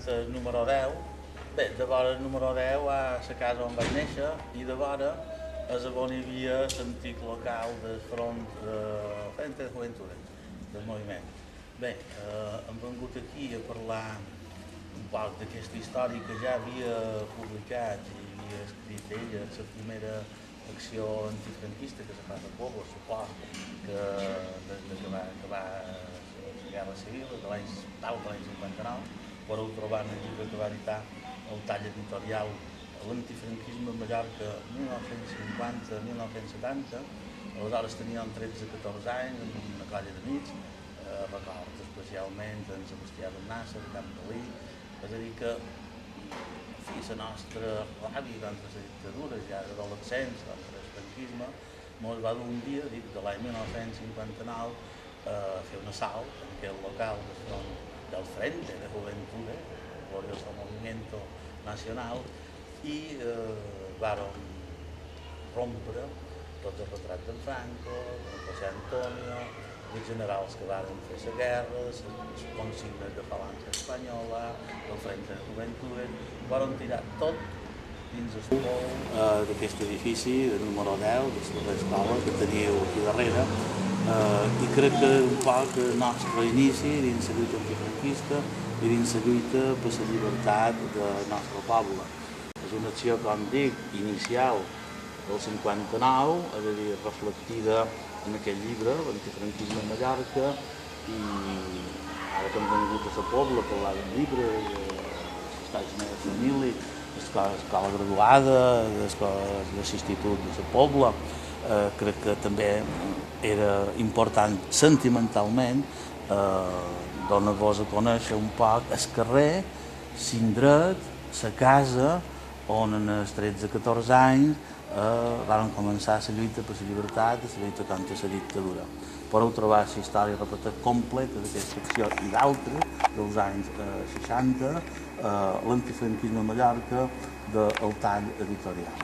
el número 10. Bé, de vora el número 10 a la casa on vaig néixer i de vora és on hi havia l'antic local del front de Frente de Juventudes, del moviment. Bé, hem vengut aquí a parlar un poc d'aquesta història que ja havia publicat i havia escrit ella, la primera acció antifranquista que se fa al poble, suport que va la Guerra Civil, de l'any 59, podeu trobar en el llibre que va editar el tall editorial L'antifranquisme a Mallorca 1950-1970. Aleshores teníem 13-14 anys, amb una colla d'amics, records especialment en Sebastià Bernassa, de Camp Dalí, és a dir que la nostra ràbia contra la dictadura, ja d'adolescents, contra el franquisme, ens va dur un dia, de l'any 1959, a fer un assalt en aquell local del Frente de Juventudes, el glorioso Movimiento Nacional, i vàrem rompre tots els retrats d'en Franco, d'en José Antonio, els generals que varen fer la guerra, les consignes de Falange Espanyola, el Frente de Juventudes, varen tirar tot dins el pou d'aquest edifici, del número 10, de l'escola que teníeu aquí darrere, i crec que un poc el nostre inici dins la lluita antifranquista i dins la lluita per la llibertat del nostre poble. És una acció, com dic, inicial del 59, és a dir, reflectida en aquest llibre, l'antifranquisme a Mallorca, i ara que hem vingut a la Pobla a parlar del llibre, de la meva família, l'escola graduada, de l'institut de la Pobla, crec que també era important sentimentalment donar-vos a conèixer un poc el carrer, l'indret, la casa on en els 13-14 anys van començar la lluita per la llibertat i la lluita contra la dictadura. Podeu trobar la història completa d'aquesta acció i d'altres dels anys 60, l'antifranquisme a Mallorca, del tall editorial.